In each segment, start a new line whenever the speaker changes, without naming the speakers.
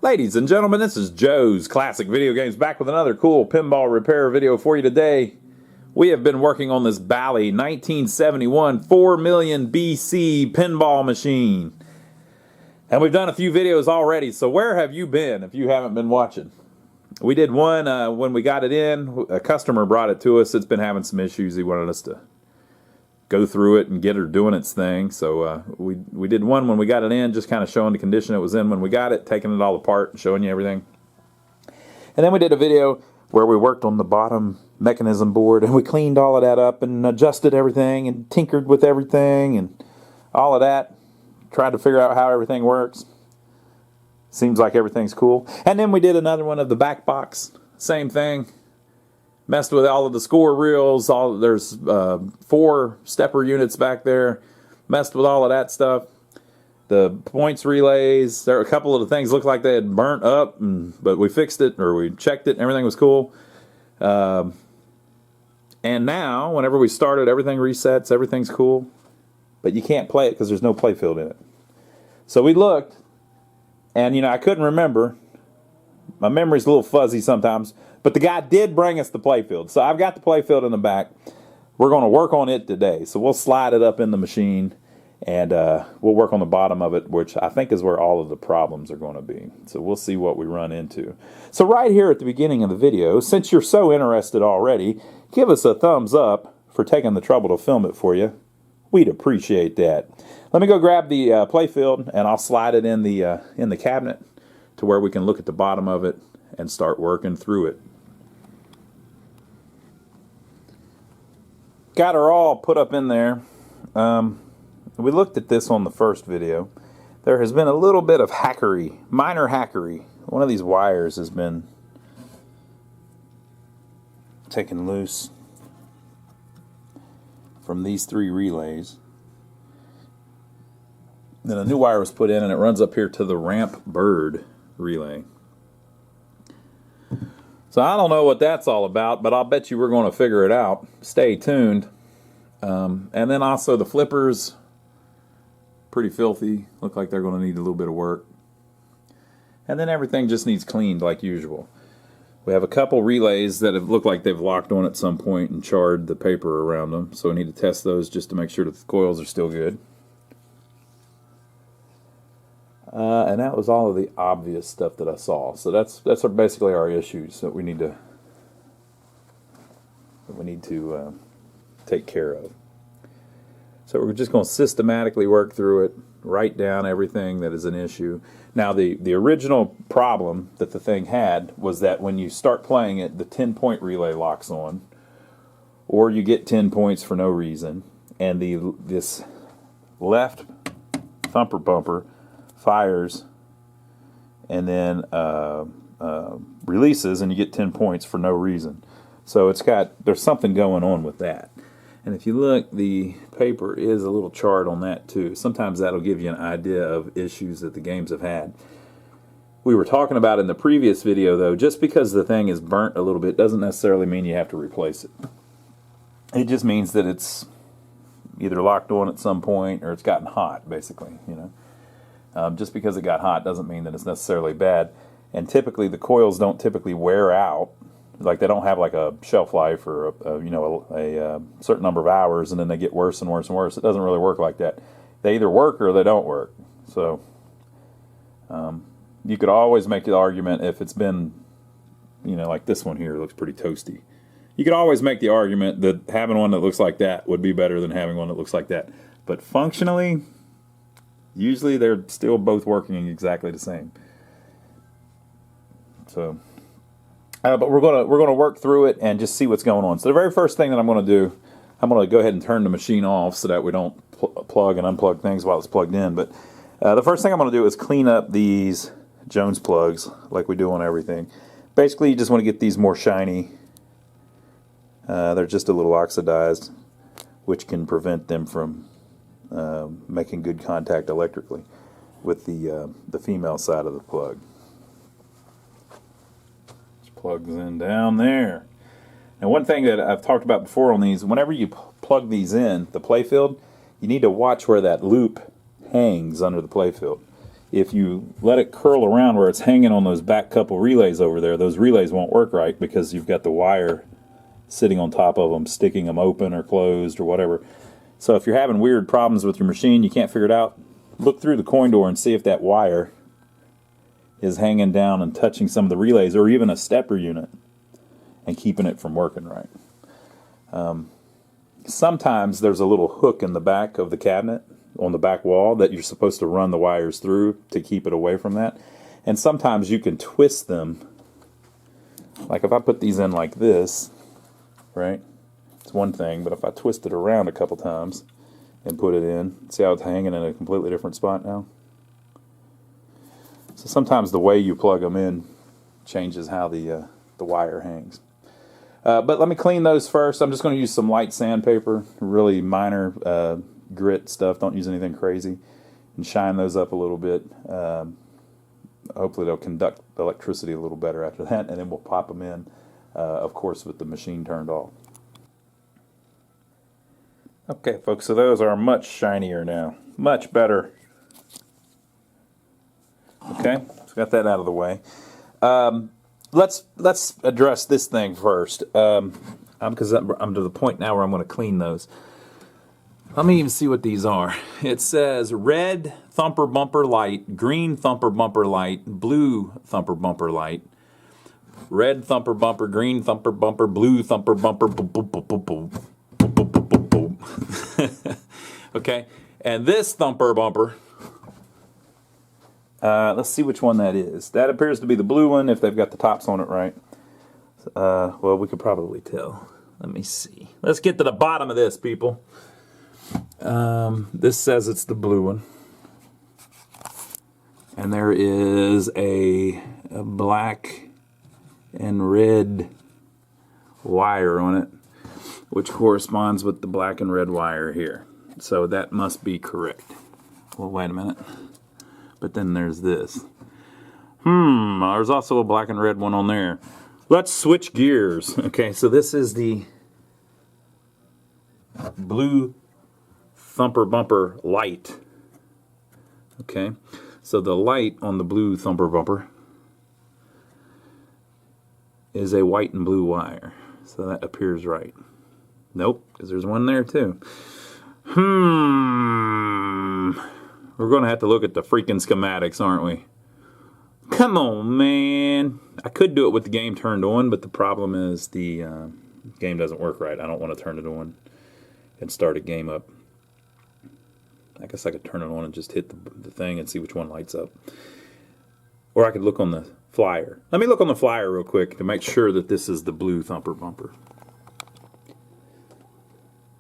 Ladies and gentlemen, this is Joe's Classic Video Games, back with another cool pinball repair video for you today. We have been working on this Bally 1971 4 million BC pinball machine. And we've done a few videos already, so where have you been if you haven't been watching? We did one when we got it in. A customer brought it to us. It's been having some issues. He wanted us to go through it and get her doing its thing. So we did one when we got it in, just kind of showing the condition it was in when we got it, taking it all apart and showing you everything. And then we did a video where we worked on the bottom mechanism board and we cleaned all of that up and adjusted everything and tinkered with everything and all of that. Tried to figure out how everything works. Seems like everything's cool. And then we did another one of the back box. Same thing. Messed with all of the score reels. There's 4 stepper units back there. Messed with all of that stuff. The points relays. There are a couple of the things looked like they had burnt up, but we fixed it, or we checked it, and everything was cool. And now, whenever we start it, everything resets, everything's cool. But you can't play it because there's no playfield in it. So we looked, and I couldn't remember. My memory's a little fuzzy sometimes. But the guy did bring us the playfield. So I've got the playfield in the back. We're going to work on it today. So we'll slide it up in the machine. And we'll work on the bottom of it, which I think is where all of the problems are going to be. So we'll see what we run into. So right here at the beginning of the video, since you're so interested already, give us a thumbs up for taking the trouble to film it for you. We'd appreciate that. Let me go grab the playfield, and I'll slide it in the cabinet to where we can look at the bottom of it and start working through it. Got her all put up in there. We looked at this on the first video. There has been a little bit of hackery, minor hackery. One of these wires has been taken loose from these 3 relays. Then a new wire was put in, and it runs up here to the ramp bird relay. So I don't know what that's all about, but I'll bet you we're going to figure it out. Stay tuned. And then also the flippers, pretty filthy. Look like they're going to need a little bit of work. And then everything just needs cleaned like usual. We have a couple relays that have looked like they've locked on at some point and charred the paper around them. So we need to test those just to make sure that the coils are still good. And that was all of the obvious stuff that I saw. So that's basically our issues that we need to take care of. So we're just going to systematically work through it, write down everything that is an issue. Now the original problem that the thing had was that when you start playing it, the 10-point relay locks on, or you get 10 points for no reason, and this left thumper bumper fires and then releases, and you get 10 points for no reason. So there's something going on with that. And if you look, the paper is a little charred on that too. Sometimes that'll give you an idea of issues that the games have had. We were talking about in the previous video, though, just because the thing is burnt a little bit doesn't necessarily mean you have to replace it. It just means that it's either locked on at some point or it's gotten hot, basically. Just because it got hot doesn't mean that it's necessarily bad. And typically, the coils don't typically wear out. Like, they don't have like a shelf life or a certain number of hours, and then they get worse and worse and worse. It doesn't really work like that. They either work or they don't work. So you could always make the argument, if it's been, like this one here looks pretty toasty. You could always make the argument that having one that looks like that would be better than having one that looks like that. But functionally, usually they're still both working exactly the same. So. But we're gonna work through it and just see what's going on. So the very first thing that I'm going to do, I'm going to go ahead and turn the machine off so that we don't plug and unplug things while it's plugged in. But the first thing I'm going to do is clean up these Jones plugs like we do on everything. Basically, you just want to get these more shiny. They're just a little oxidized, which can prevent them from making good contact electrically with the female side of the plug. Plugs in down there. And one thing that I've talked about before on these, whenever you plug these in, the playfield, you need to watch where that loop hangs under the playfield. if you let it curl around where it's hanging on those back couple relays over there, those relays won't work right because you've got the wire sitting on top of them, sticking them open or closed or whatever. So if you're having weird problems with your machine, you can't figure it out, look through the coin door and see if that wire is hanging down and touching some of the relays or even a stepper unit and keeping it from working right. Sometimes there's a little hook in the back of the cabinet on the back wall that you're supposed to run the wires through to keep it away from that. And sometimes you can twist them. Like if I put these in like this, right? It's one thing, but if I twist it around a couple times and put it in, see how it's hanging in a completely different spot now? So sometimes the way you plug them in changes how the wire hangs. But let me clean those first. I'm just going to use some light sandpaper, really minor grit stuff. Don't use anything crazy. And shine those up a little bit. Hopefully they'll conduct the electricity a little better after that. And then we'll pop them in, of course, with the machine turned off. Okay, folks, so those are much shinier now. Much better. Okay, so got that out of the way. Let's address this thing first, because I'm to the point now where I'm going to clean those. Let me even see what these are. It says red Thumper Bumper Light, green Thumper Bumper Light, blue Thumper Bumper Light, red Thumper Bumper, green Thumper Bumper, blue Thumper Bumper. Okay, and this Thumper Bumper. Let's see which one that is. That appears to be the blue one if they've got the tops on it right. Well, we could probably tell. Let me see. Let's get to the bottom of this, people. This says it's the blue one. And there is a black and red wire on it, which corresponds with the black and red wire here. So that must be correct. Well, wait a minute. But then there's this. There's also a black and red one on there. Let's switch gears. Okay, so this is the blue Thumper Bumper Light. Okay, so the light on the blue Thumper Bumper is a white and blue wire. So that appears right. Nope, because there's one there too. We're going to have to look at the freaking schematics, aren't we? Come on, man. I could do it with the game turned on, but the problem is the game doesn't work right. I don't want to turn it on and start a game up. I guess I could turn it on and just hit the thing and see which one lights up. Or I could look on the flyer. Let me look on the flyer real quick to make sure that this is the blue Thumper Bumper.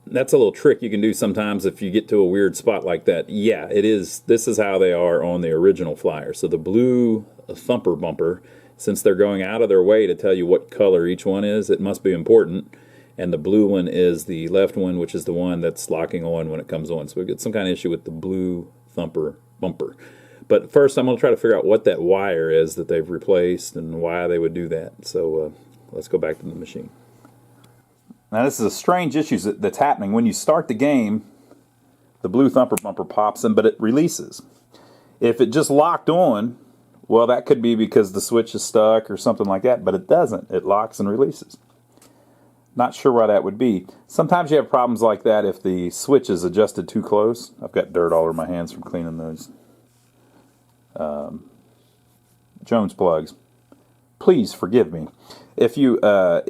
That's a little trick you can do sometimes if you get to a weird spot like that. Yeah, it is. This is how they are on the original flyer. So the blue Thumper Bumper, since they're going out of their way to tell you what color each one is, it must be important. And the blue one is the left one, which is the one that's locking on when it comes on. So we get some kind of issue with the blue Thumper Bumper. But first I'm going to try to figure out what that wire is that they've replaced and why they would do that. So let's go back to the machine. Now this is a strange issue that's happening. When you start the game, the blue Thumper Bumper pops in, but it releases. If it just locked on, well, that could be because the switch is stuck or something like that, but it doesn't. It locks and releases. Not sure why that would be. Sometimes you have problems like that if the switch is adjusted too close. I've got dirt all over my hands from cleaning those Jones plugs. Please forgive me. If the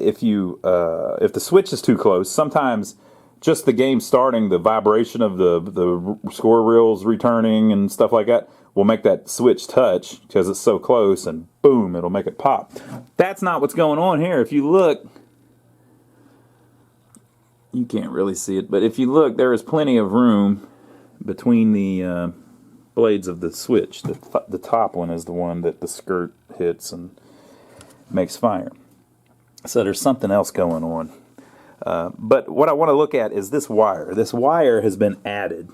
switch is too close, sometimes just the game starting, the vibration of the score reels returning and stuff like that will make that switch touch because it's so close, and boom, it'll make it pop. That's not what's going on here. If you look, you can't really see it, but if you look, there is plenty of room between the blades of the switch. The top one is the one that the skirt hits and makes fire. So there's something else going on. But what I want to look at is this wire. This wire has been added.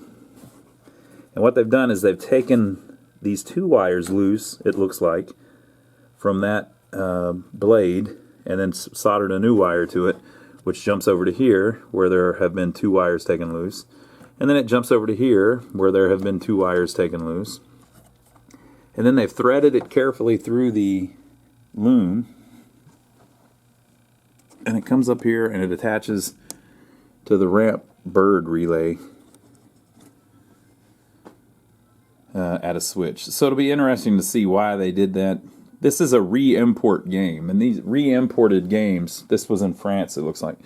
And what they've done is they've taken these two wires loose, it looks like, from that blade, and then soldered a new wire to it, which jumps over to here, where there have been two wires taken loose. And then it jumps over to here, where there have been two wires taken loose. And then they've threaded it carefully through the loom. And it comes up here and it attaches to the ramp bird relay at a switch. So it'll be interesting to see why they did that. This is a re-import game, and these re-imported games, this was in France, it looks like.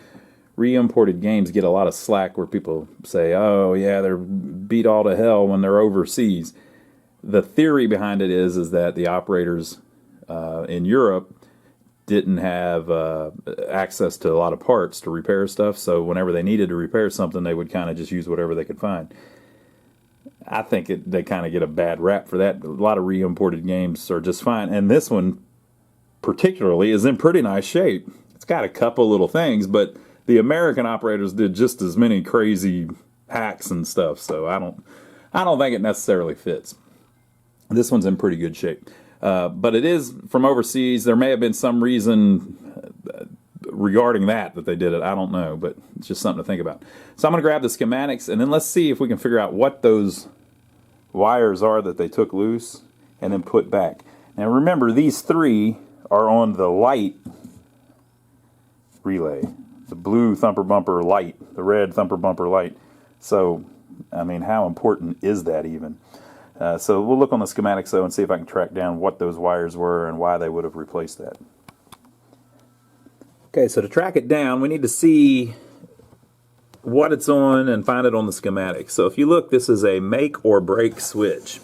Re-imported games get a lot of slack where people say, oh yeah, they're beat all to hell when they're overseas. The theory behind it is that the operators in Europe didn't have access to a lot of parts to repair stuff, so whenever they needed to repair something, they would kind of just use whatever they could find. I think they kind of get a bad rap for that. A lot of re-imported games are just fine, and this one particularly is in pretty nice shape. It's got a couple little things, but the American operators did just as many crazy hacks and stuff, so I don't think it necessarily fits. This one's in pretty good shape. But it is from overseas. There may have been some reason regarding that they did it. I don't know, but it's just something to think about. So I'm going to grab the schematics, and then let's see if we can figure out what those wires are that they took loose and then put back. Now remember, these three are on the light relay. The blue Thumper Bumper light, the red Thumper Bumper light. So, I mean, how important is that even? So we'll look on the schematics, though, and see if I can track down what those wires were and why they would have replaced that. Okay, so to track it down, we need to see what it's on and find it on the schematics. So if you look, this is a make or break switch.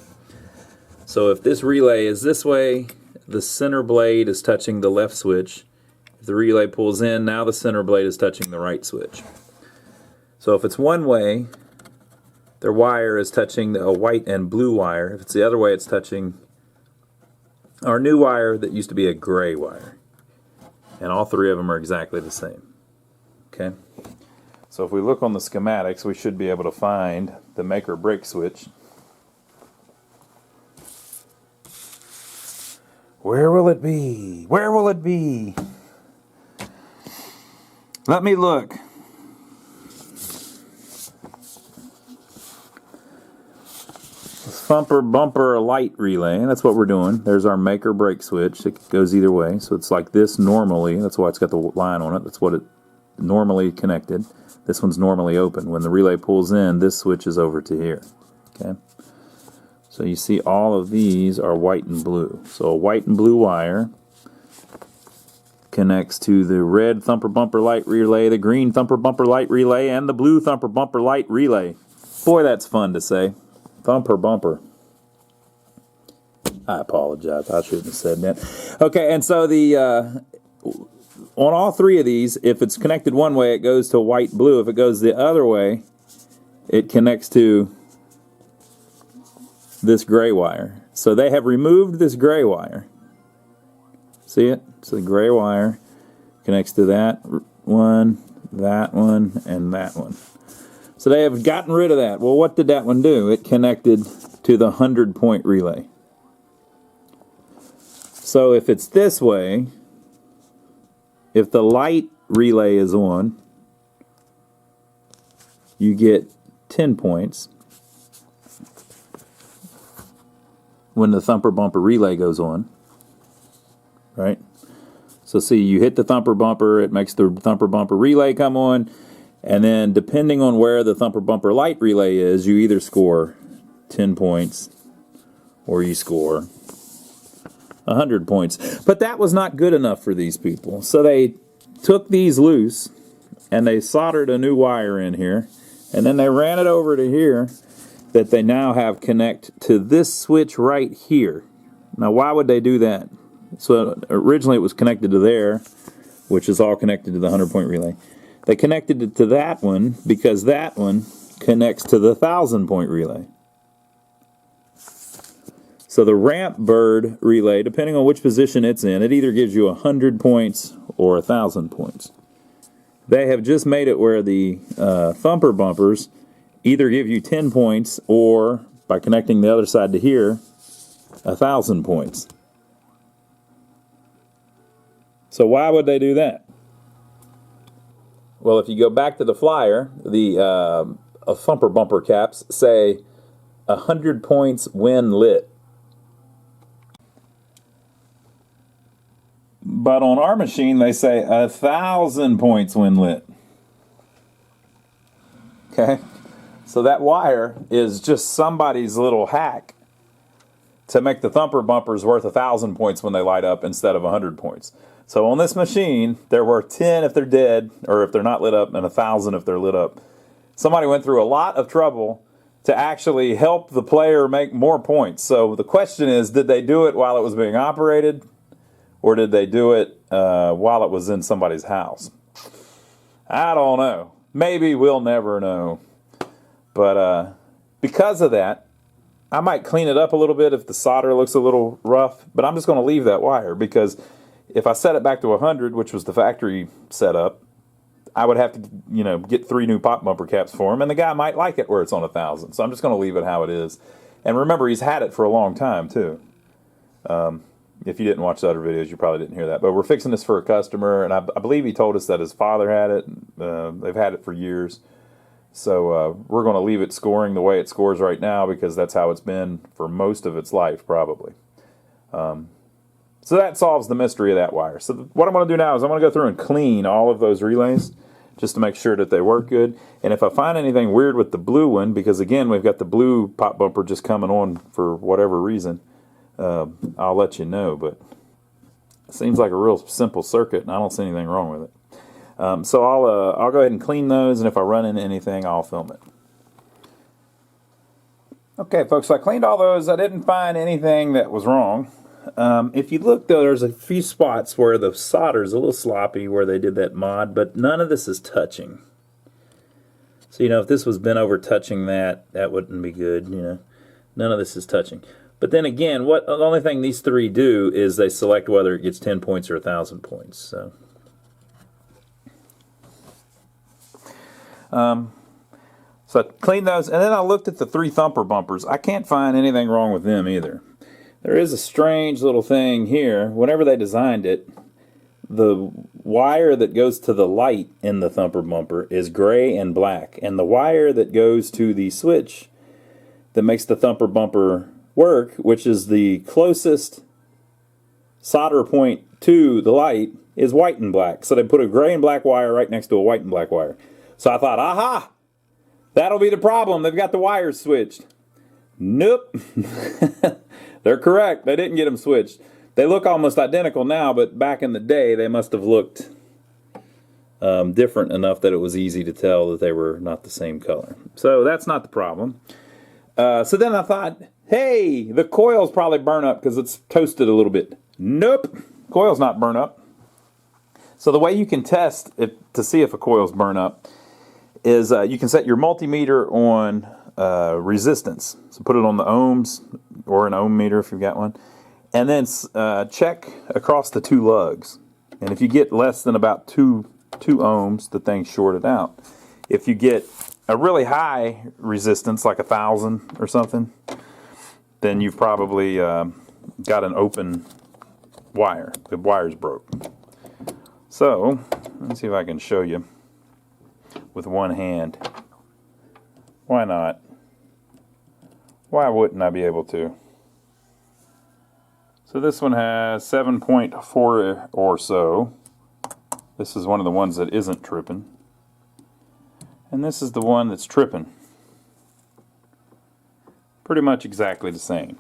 So if this relay is this way, the center blade is touching the left switch. If the relay pulls in, now the center blade is touching the right switch. So if it's one way, their wire is touching a white and blue wire. If it's the other way, it's touching our new wire that used to be a gray wire. And all three of them are exactly the same. Okay? So if we look on the schematics, we should be able to find the make or break switch. Where will it be? Where will it be? Let me look. Thumper Bumper light relay, that's what we're doing. There's our make or break switch. It goes either way, so it's like this normally. That's why it's got the line on it. That's what it normally connected. This one's normally open. When the relay pulls in, this switch is over to here. Okay. So you see all of these are white and blue. So a white and blue wire connects to the red Thumper Bumper light relay, the green Thumper Bumper light relay, and the blue Thumper Bumper light relay. Boy, that's fun to say. Thumper Bumper. I apologize. I shouldn't have said that. Okay, and so the on all three of these, if it's connected one way, it goes to white blue. If it goes the other way, it connects to this gray wire. So they have removed this gray wire. See it? So the gray wire connects to that one, and that one. So they have gotten rid of that. Well, what did that one do? It connected to the 100-point relay. So if it's this way, if the light relay is on, you get 10 points. When the Thumper Bumper relay goes on, right? So see, you hit the Thumper Bumper, it makes the Thumper Bumper relay come on, and then depending on where the Thumper Bumper light relay is, you either score 10 points or you score 100 points. But that was not good enough for these people. So they took these loose and they soldered a new wire in here, and then they ran it over to here that they now have connect to this switch right here. Now why would they do that? So originally it was connected to there, which is all connected to the 100-point relay. They connected it to that one because that one connects to the 1,000-point relay. So the ramp bird relay, depending on which position it's in, it either gives you 100 points or 1,000 points. They have just made it where the Thumper Bumpers either give you 10 points or, by connecting the other side to here, 1,000 points. So why would they do that? Well, if you go back to the flyer, the Thumper Bumper caps say 100 points when lit. But on our machine, they say 1,000 points when lit. Okay? So that wire is just somebody's little hack to make the Thumper Bumpers worth 1,000 points when they light up instead of 100 points. So on this machine, they're worth 10 if they're dead, or if they're not lit up, and 1,000 if they're lit up. Somebody went through a lot of trouble to actually help the player make more points. So the question is, did they do it while it was being operated, or did they do it while it was in somebody's house? I don't know. Maybe we'll never know. But because of that, I might clean it up a little bit if the solder looks a little rough, but I'm just going to leave that wire, because if I set it back to 100, which was the factory setup, I would have to, get 3 new pop bumper caps for him, and the guy might like it where it's on 1,000. So I'm just going to leave it how it is. And remember, he's had it for a long time, too. If you didn't watch the other videos, you probably didn't hear that. But we're fixing this for a customer, and I believe he told us that his father had it. They've had it for years. So we're going to leave it scoring the way it scores right now, because that's how it's been for most of its life, probably. So that solves the mystery of that wire. So what I'm going to do now is I'm going to go through and clean all of those relays just to make sure that they work good. And if I find anything weird with the blue one, because again, we've got the blue pop bumper just coming on for whatever reason, I'll let you know. But it seems like a real simple circuit, and I don't see anything wrong with it. So I'll go ahead and clean those, and if I run into anything, I'll film it. Okay, folks, so I cleaned all those. I didn't find anything that was wrong. If you look, though, there's a few spots where the solder's a little sloppy where they did that mod, but none of this is touching. So, if this was bent over touching that wouldn't be good, None of this is touching. But then again, the only thing these 3 do is they select whether it gets 10 points or 1,000 points. So I cleaned those, and then I looked at the 3 Thumper Bumpers. I can't find anything wrong with them either. There is a strange little thing here. Whenever they designed it, the wire that goes to the light in the Thumper Bumper is gray and black, and the wire that goes to the switch that makes the Thumper Bumper work, which is the closest solder point to the light, is white and black. So they put a gray and black wire right next to a white and black wire. So I thought, aha! That'll be the problem. They've got the wires switched. Nope. They're correct. They didn't get them switched. They look almost identical now, but back in the day, they must have looked different enough that it was easy to tell that they were not the same color. So that's not the problem. So then I thought, hey, the coil's probably burnt up because it's toasted a little bit. Nope. Coil's not burnt up. So the way you can test it to see if a coil's burnt up is you can set your multimeter on resistance. So put it on the ohms or an ohm meter if you've got one. And then check across the 2 lugs. And if you get less than about 2 ohms, the thing's shorted out. If you get a really high resistance, like 1,000 or something, then you've probably got an open wire. The wire's broke. So, let's see if I can show you with one hand. Why not? Why wouldn't I be able to? So this one has 7.4 or so. This is one of the ones that isn't tripping. And this is the one that's tripping. Pretty much exactly the same.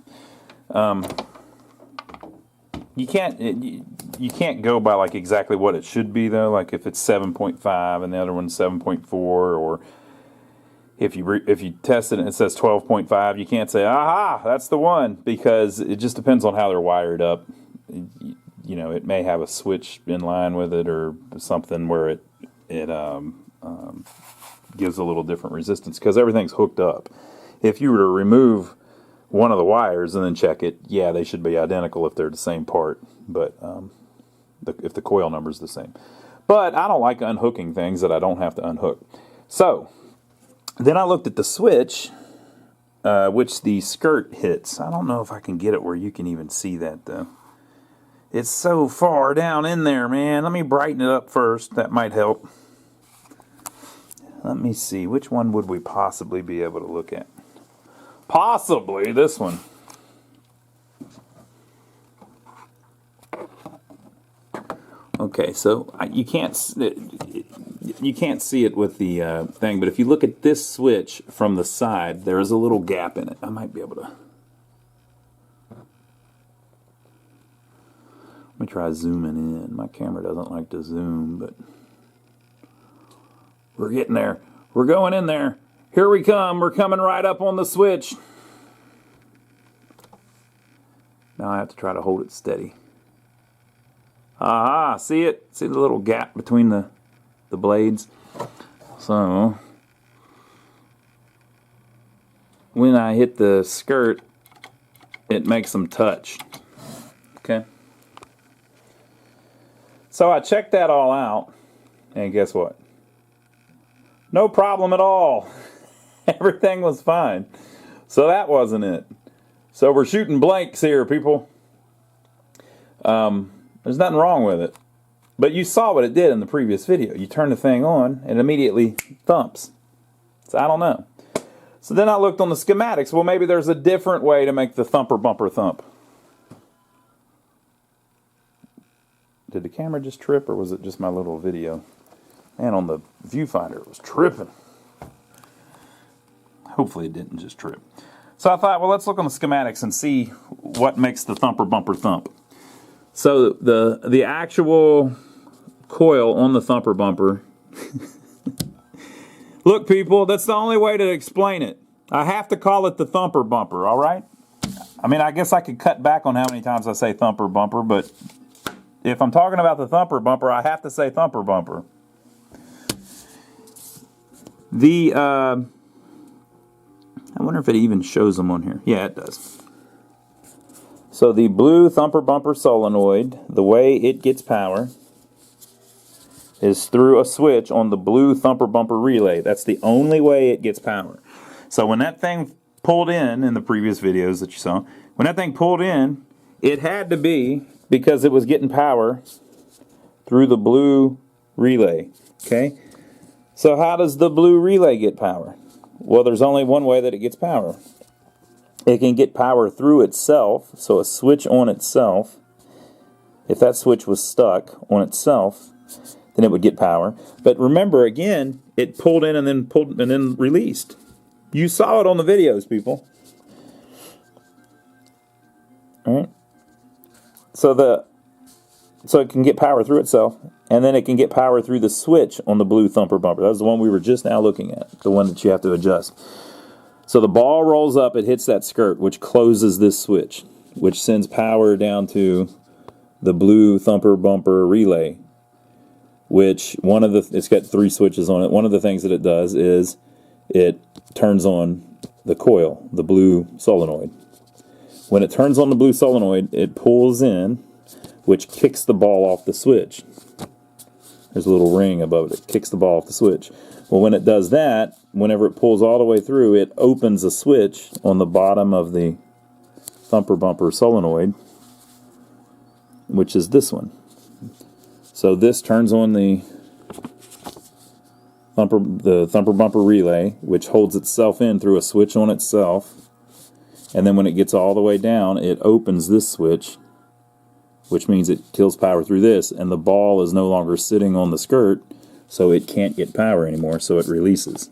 You can't go by like exactly what it should be though. Like if it's 7.5 and the other one's 7.4, or if you test it and it says 12.5, you can't say, aha, that's the one, because it just depends on how they're wired up. It may have a switch in line with it or something where it gives a little different resistance because everything's hooked up. If you were to remove one of the wires and then check it, yeah, they should be identical if they're the same part, but if the coil number is the same. But I don't like unhooking things that I don't have to unhook. So then I looked at the switch, which the skirt hits. I don't know if I can get it where you can even see that, though. It's so far down in there, man. Let me brighten it up first. That might help. Let me see. Which one would we possibly be able to look at? Possibly this one. Okay, so you can't see it with the thing, but if you look at this switch from the side, there is a little gap in it. I might be able to. Let me try zooming in. My camera doesn't like to zoom, but we're getting there. We're going in there. Here we come. We're coming right up on the switch. Now I have to try to hold it steady. Aha, see it? See the little gap between the blades? So, when I hit the skirt, it makes them touch. Okay? So I checked that all out, and guess what? No problem at all. Everything was fine. So that wasn't it. So we're shooting blanks here, people. There's nothing wrong with it. But you saw what it did in the previous video. You turn the thing on, and it immediately thumps. So I don't know. So then I looked on the schematics. Well, maybe there's a different way to make the thumper bumper thump. Did the camera just trip, or was it just my little video? Man, on the viewfinder it was tripping. Hopefully it didn't just trip. So I thought, well, let's look on the schematics and see what makes the thumper bumper thump. So the actual coil on the thumper bumper. Look, people, that's the only way to explain it. I have to call it the thumper bumper, all right? I mean, I guess I could cut back on how many times I say thumper bumper, but if I'm talking about the thumper bumper, I have to say thumper bumper. I wonder if it even shows them on here. Yeah, it does. So the blue thumper bumper solenoid, the way it gets power is through a switch on the blue thumper bumper relay. That's the only way it gets power. So when that thing pulled in the previous videos that you saw, when that thing pulled in, it had to be because it was getting power through the blue relay. Okay? So how does the blue relay get power? Well, there's only one way that it gets power. It can get power through itself, so a switch on itself. If that switch was stuck on itself, then it would get power. But remember, again, it pulled in and then released. You saw it on the videos, people. All right. So it can get power through itself, and then it can get power through the switch on the blue thumper bumper. That was the one we were just now looking at, the one that you have to adjust. So the ball rolls up, it hits that skirt, which closes this switch, which sends power down to the blue thumper bumper relay, which it's got 3 switches on it. One of the things that it does is it turns on the coil, the blue solenoid. When it turns on the blue solenoid, it pulls in, which kicks the ball off the switch. There's a little ring above it. It kicks the ball off the switch. Well, when it does that, whenever it pulls all the way through, it opens a switch on the bottom of the thumper bumper solenoid, which is this one. So this turns on the thumper bumper relay, which holds itself in through a switch on itself. And then when it gets all the way down, it opens this switch, which means it kills power through this, and the ball is no longer sitting on the skirt, so it can't get power anymore, so it releases.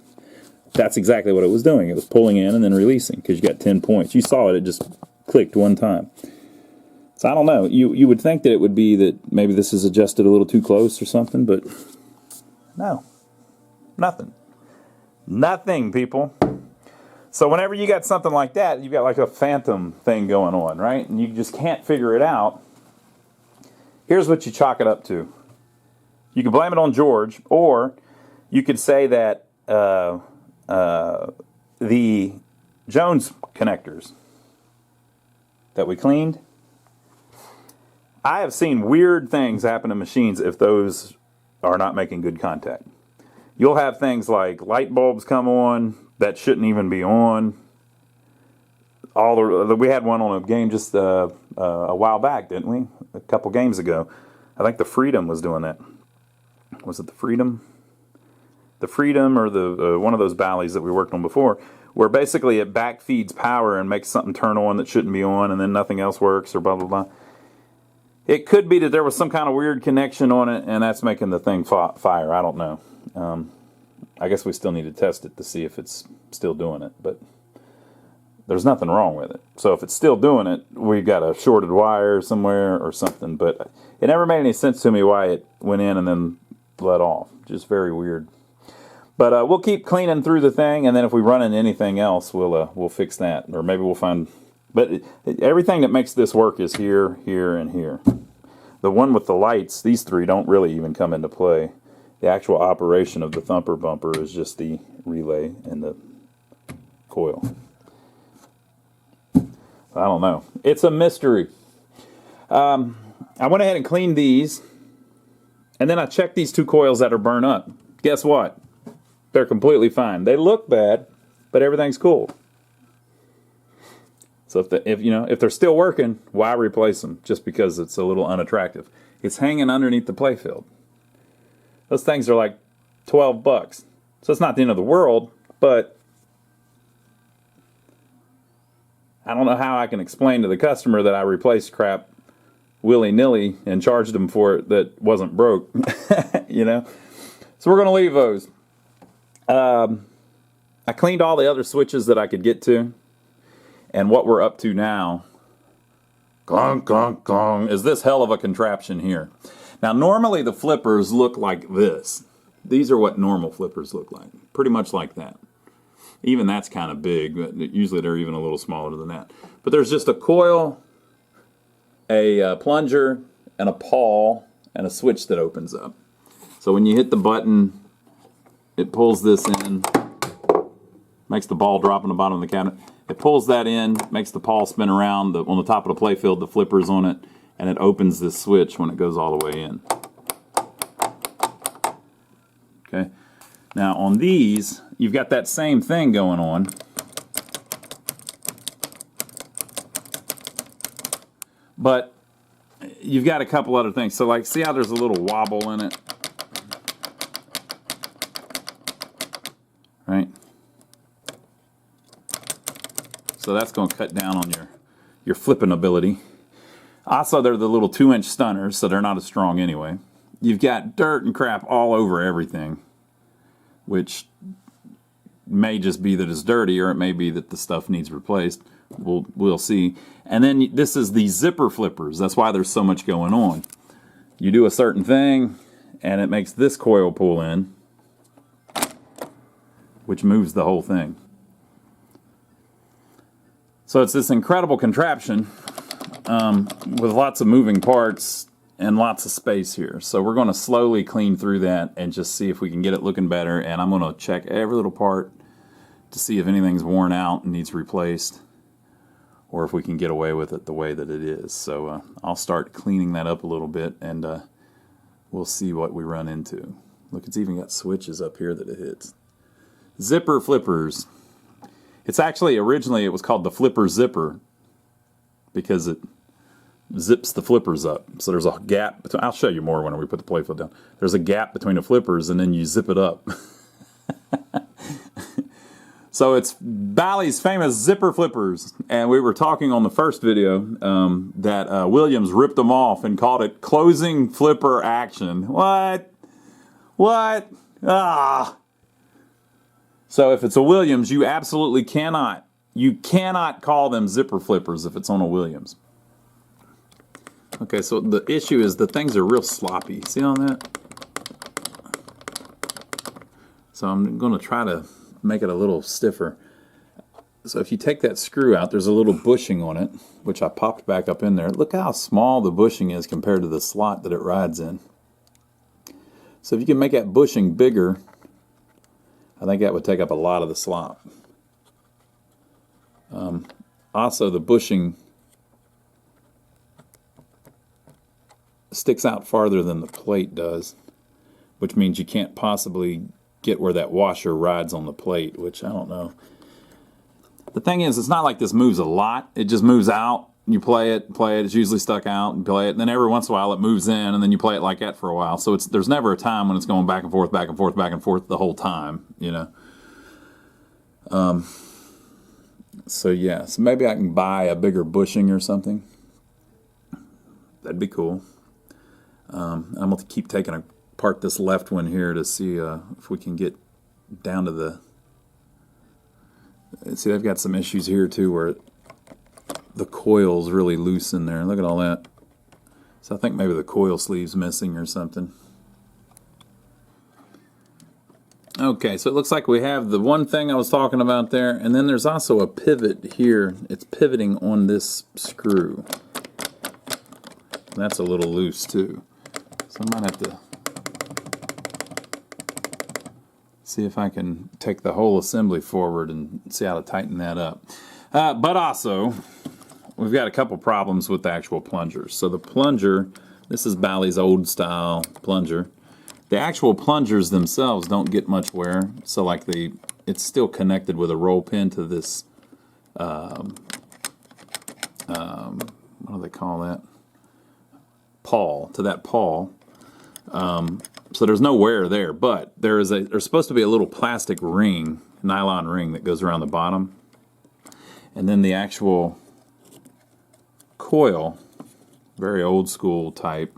That's exactly what it was doing. It was pulling in and then releasing, because you got 10 points. You saw it, it just clicked one time. So I don't know. You would think that it would be that maybe this is adjusted a little too close or something, but no. Nothing. Nothing, people. So whenever you got something like that, you've got like a phantom thing going on, right? And you just can't figure it out. Here's what you chalk it up to. You can blame it on George, or you could say that the Jones connectors that we cleaned, I have seen weird things happen to machines if those are not making good contact. You'll have things like light bulbs come on that shouldn't even be on. We had one on a game just a while back, didn't we? A couple games ago. I think the Freedom was doing that. Was it the Freedom? The Freedom or the one of those Ballys that we worked on before, where basically it back feeds power and makes something turn on that shouldn't be on, and then nothing else works, or blah blah blah. It could be that there was some kind of weird connection on it, and that's making the thing fire. I don't know. I guess we still need to test it to see if it's still doing it, but there's nothing wrong with it. So if it's still doing it, we've got a shorted wire somewhere or something, but it never made any sense to me why it went in and then let off. Just very weird. But we'll keep cleaning through the thing, and then if we run into anything else, we'll fix that, or maybe we'll find. But everything that makes this work is here, here, and here. The one with the lights, these three don't really even come into play. The actual operation of the Thumper Bumper is just the relay and the coil. I don't know. It's a mystery. I went ahead and cleaned these, and then I checked these two coils that are burnt up. Guess what? They're completely fine. They look bad, but everything's cool. So if they're still working, why replace them? Just because it's a little unattractive. It's hanging underneath the playfield. Those things are like $12. So it's not the end of the world, but I don't know how I can explain to the customer that I replaced crap willy-nilly and charged them for it that wasn't broke. You know? So we're going to leave those. I cleaned all the other switches that I could get to. And what we're up to now, clunk, clunk, clunk, is this hell of a contraption here. Now, normally the flippers look like this. These are what normal flippers look like. Pretty much like that. Even that's kind of big, but usually they're even a little smaller than that. But there's just a coil, a plunger, and a pawl, and a switch that opens up. So when you hit the button, it pulls this in, makes the ball drop on the bottom of the cabinet. It pulls that in, makes the pawl spin around. On the top of the playfield, the flipper's on it, and it opens this switch when it goes all the way in. Okay. Now on these, you've got that same thing going on. But you've got a couple other things. So like, see how there's a little wobble in it? Right? So that's going to cut down on your flipping ability. Also, they're the little 2-inch stunners, so they're not as strong anyway. You've got dirt and crap all over everything, which may just be that it's dirty, or it may be that the stuff needs replaced. We'll see. And then this is the zipper flippers. That's why there's so much going on. You do a certain thing, and it makes this coil pull in, which moves the whole thing. So it's this incredible contraption with lots of moving parts and lots of space here. So we're going to slowly clean through that and just see if we can get it looking better. And I'm going to check every little part to see if anything's worn out and needs replaced, or if we can get away with it the way that it is. So I'll start cleaning that up a little bit, and we'll see what we run into. Look, it's even got switches up here that it hits. Zipper flippers. It's actually, originally it was called the Flipper Zipper because it zips the flippers up. So there's a gap between, I'll show you more when we put the playfield down. There's a gap between the flippers, and then you zip it up. So it's Bally's famous zipper flippers. And we were talking on the first video that Williams ripped them off and called it closing flipper action. What? What? Ah! So if it's a Williams, you absolutely cannot. You cannot call them zipper flippers if it's on a Williams. Okay, so the issue is the things are real sloppy. See on that? So I'm going to try to make it a little stiffer. So if you take that screw out, there's a little bushing on it, which I popped back up in there. Look how small the bushing is compared to the slot that it rides in. So if you can make that bushing bigger, I think that would take up a lot of the slop. Also, the bushing sticks out farther than the plate does, which means you can't possibly get where that washer rides on the plate, which I don't know. The thing is, it's not like this moves a lot. It just moves out. You play it, it's usually stuck out, and play it, and then every once in a while it moves in, and then you play it like that for a while. So there's never a time when it's going back and forth, back and forth, back and forth the whole time, you know. So yeah, so maybe I can buy a bigger bushing or something. That'd be cool. I'm going to keep taking apart this left one here to see if we can get down to the... See, they've got some issues here too where the coil's really loose in there. Look at all that. So I think maybe the coil sleeve's missing or something. Okay, so it looks like we have the one thing I was talking about there, and then there's also a pivot here. It's pivoting on this screw. That's a little loose too. So I might have to see if I can take the whole assembly forward and see how to tighten that up. But also, we've got a couple problems with the actual plungers. So the plunger, this is Bally's old style plunger. The actual plungers themselves don't get much wear. So like it's still connected with a roll pin to this, what do they call that? Pawl, to that pawl. So there's no wear there, but there's supposed to be a little plastic ring, nylon ring that goes around the bottom. And then the actual coil, very old school type.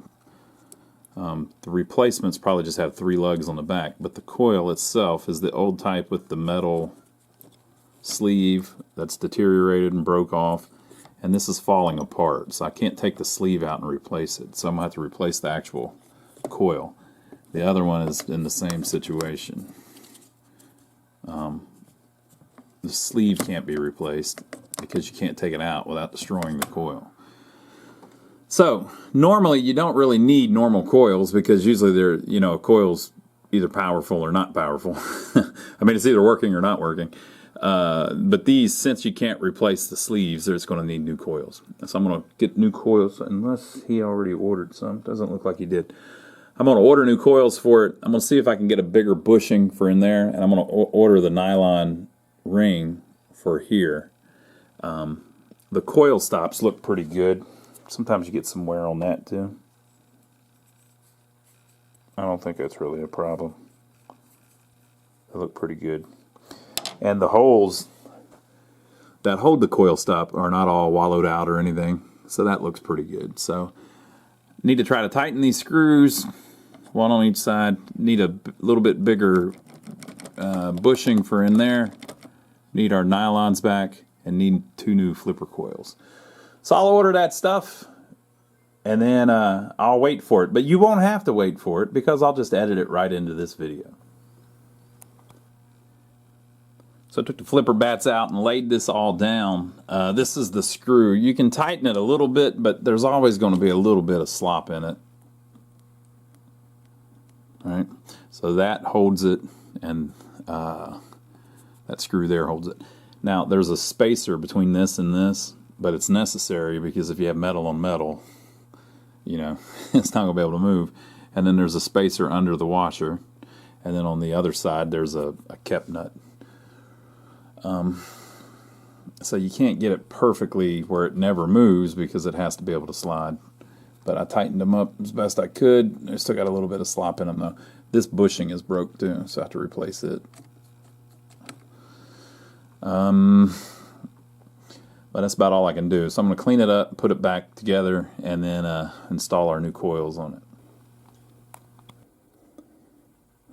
The replacements probably just have 3 lugs on the back, but the coil itself is the old type with the metal sleeve that's deteriorated and broke off. And this is falling apart, so I can't take the sleeve out and replace it. So I'm going to have to replace the actual coil. The other one is in the same situation. The sleeve can't be replaced because you can't take it out without destroying the coil. So normally you don't really need normal coils because usually they're, you know, a coil's either powerful or not powerful. I mean, it's either working or not working. But these, since you can't replace the sleeves, they're just going to need new coils. So I'm going to get new coils, unless he already ordered some. Doesn't look like he did. I'm going to order new coils for it. I'm going to see if I can get a bigger bushing for in there, and I'm going to order the nylon ring for here. The coil stops look pretty good. Sometimes you get some wear on that too. I don't think that's really a problem. They look pretty good. And the holes that hold the coil stop are not all wallowed out or anything, so that looks pretty good. So need to try to tighten these screws, one on each side. Need a little bit bigger bushing for in there. Need our nylons back, and need 2 new flipper coils. So I'll order that stuff, and then I'll wait for it. But you won't have to wait for it because I'll just edit it right into this video. So I took the flipper bats out and laid this all down. This is the screw. You can tighten it a little bit, but there's always going to be a little bit of slop in it. All right, so that holds it, and that screw there holds it. Now there's a spacer between this and this, but it's necessary because if you have metal on metal, you know, it's not going to be able to move. And then there's a spacer under the washer, and then on the other side there's a kept nut. So you can't get it perfectly where it never moves because it has to be able to slide. But I tightened them up as best I could. I still got a little bit of slop in them though. This bushing is broke too, so I have to replace it. But that's about all I can do. So I'm going to clean it up, put it back together, and then install our new coils on it.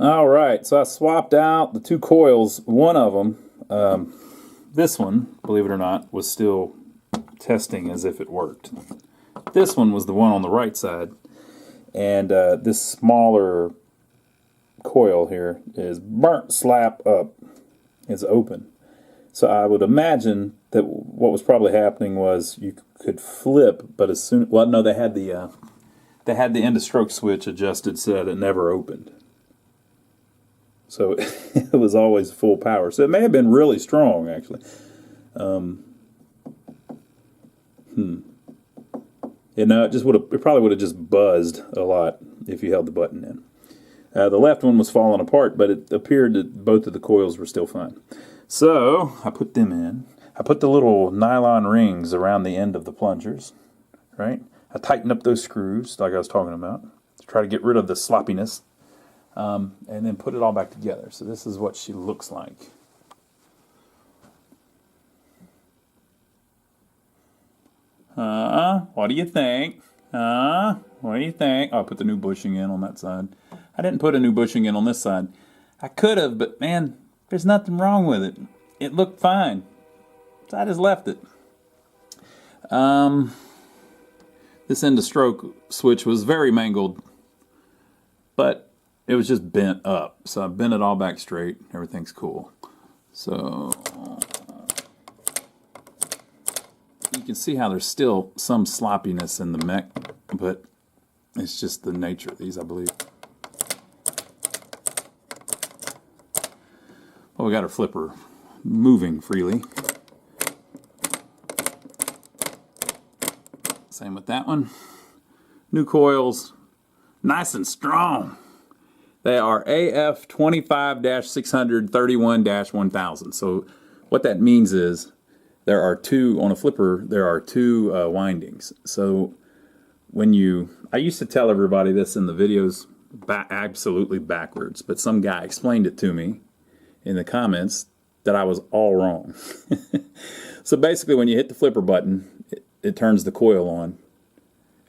Alright, so I swapped out the 2 coils. One of them, this one, believe it or not, was still testing as if it worked. This one was the one on the right side. And this smaller coil here is burnt slap up. It's open. So I would imagine that what was probably happening was you could flip, but as soon, well, no, they had the end of stroke switch adjusted so that it never opened. So it was always full power. So it may have been really strong, actually. You know, it probably would have just buzzed a lot if you held the button in. The left one was falling apart, but it appeared that both of the coils were still fine. So I put them in. I put the little nylon rings around the end of the plungers, right? I tightened up those screws like I was talking about to try to get rid of the sloppiness, and then put it all back together. So this is what she looks like. What do you think? What do you think? Oh, I put the new bushing in on that side. I didn't put a new bushing in on this side. I could have, but man, there's nothing wrong with it. It looked fine. So I just left it. This end of stroke switch was very mangled, but it was just bent up. So I bent it all back straight. Everything's cool. So you can see how there's still some sloppiness in the mech, but it's just the nature of these, I believe. Well, we got our flipper moving freely. Same with that one. New coils, nice and strong. They are AF 25-631-1000. So what that means is there are two, on a flipper, there are two windings. So when I used to tell everybody this in the videos absolutely backwards, but some guy explained it to me in the comments that I was all wrong. So basically when you hit the flipper button, it turns the coil on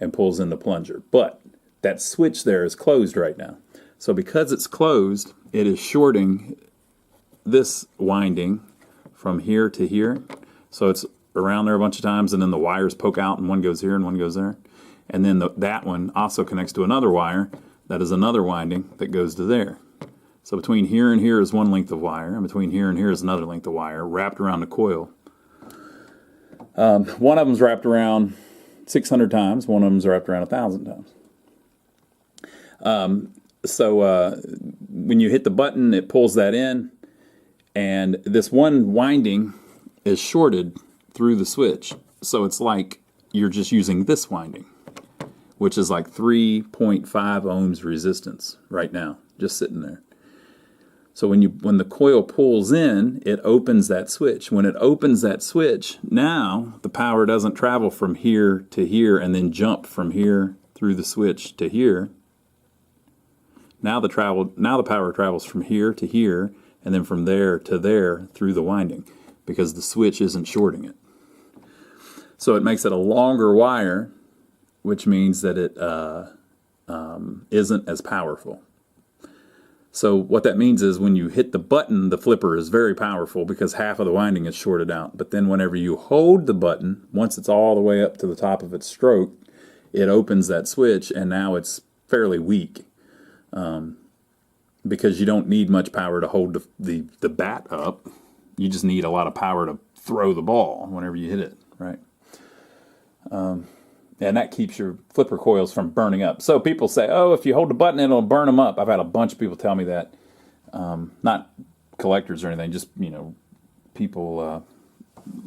and pulls in the plunger. But that switch there is closed right now. So because it's closed, it is shorting this winding from here to here. So it's around there a bunch of times, and then the wires poke out, and one goes here and one goes there. And then that one also connects to another wire that is another winding that goes to there. So between here and here is one length of wire, and between here and here is another length of wire wrapped around the coil. One of them's wrapped around 600 times, one of them's wrapped around 1,000 times. So when you hit the button, it pulls that in, and this one winding is shorted through the switch. So it's like you're just using this winding, which is like 3.5 ohms resistance right now, just sitting there. So when the coil pulls in, it opens that switch. When it opens that switch, now the power doesn't travel from here to here and then jump from here through the switch to here. Now the power travels from here to here and then from there to there through the winding because the switch isn't shorting it. So it makes it a longer wire, which means that it isn't as powerful. So what that means is when you hit the button, the flipper is very powerful because half of the winding is shorted out. But then whenever you hold the button, once it's all the way up to the top of its stroke, it opens that switch, and now it's fairly weak. Because you don't need much power to hold the bat up. You just need a lot of power to throw the ball whenever you hit it, right? And that keeps your flipper coils from burning up. So people say, oh, if you hold the button, it'll burn them up. I've had a bunch of people tell me that. Not collectors or anything, just, people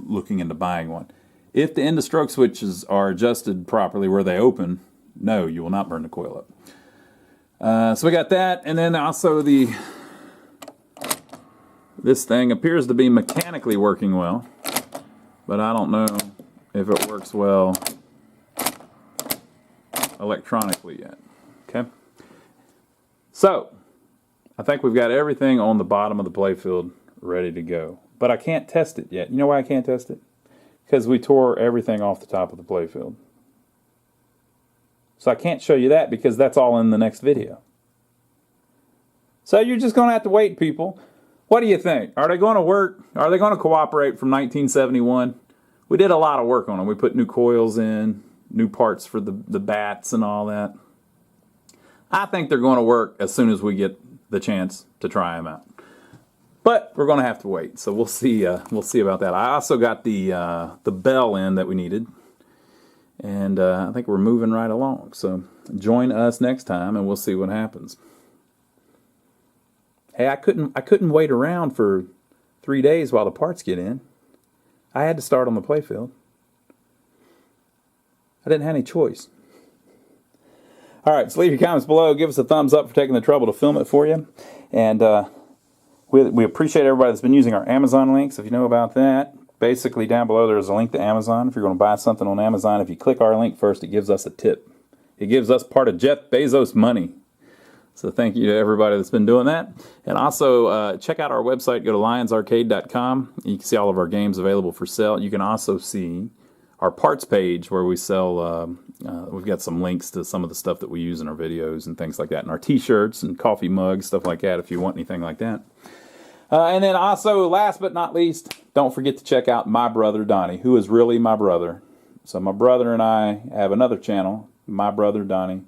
looking into buying one. If the end of stroke switches are adjusted properly where they open, no, you will not burn the coil up. So we got that, and then also this thing appears to be mechanically working well, but I don't know if it works well electronically yet. Okay, so I think we've got everything on the bottom of the playfield ready to go, but I can't test it yet. You know why I can't test it? Because we tore everything off the top of the playfield. So I can't show you that because that's all in the next video. So you're just going to have to wait, people. What do you think? Are they going to work? Are they going to cooperate from 1971? We did a lot of work on them. We put new coils in, new parts for the bats and all that. I think they're going to work as soon as we get the chance to try them out. But we're going to have to wait. So we'll see about that. I also got the bell in that we needed. And I think we're moving right along. So join us next time, and we'll see what happens. Hey, I couldn't wait around for 3 days while the parts get in. I had to start on the playfield. I didn't have any choice. All right, so leave your comments below. Give us a thumbs up for taking the trouble to film it for you. And we appreciate everybody that's been using our Amazon links, if you know about that. Basically, down below there's a link to Amazon. If you're going to buy something on Amazon, if you click our link first, it gives us a tip. It gives us part of Jeff Bezos' money. So thank you to everybody that's been doing that. And also, check out our website. Go to lionsarcade.com. You can see all of our games available for sale. You can also see our parts page where we sell, we've got some links to some of the stuff that we use in our videos and things like that, and our t-shirts and coffee mugs, stuff like that, if you want anything like that. And then also, last but not least, don't forget to check out my brother Donnie, who is really my brother. So my brother and I have another channel, My Brother Donnie.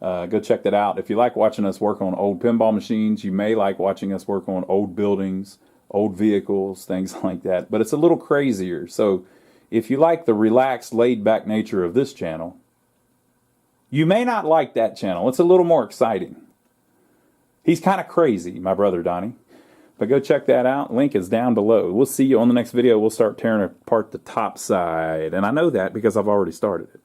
Go check that out. If you like watching us work on old pinball machines, you may like watching us work on old buildings, old vehicles, things like that. But it's a little crazier. So if you like the relaxed, laid-back nature of this channel, you may not like that channel. It's a little more exciting. He's kind of crazy, my brother Donnie. But go check that out. Link is down below. We'll see you on the next video. We'll start tearing apart the top side. And I know that because I've already started it.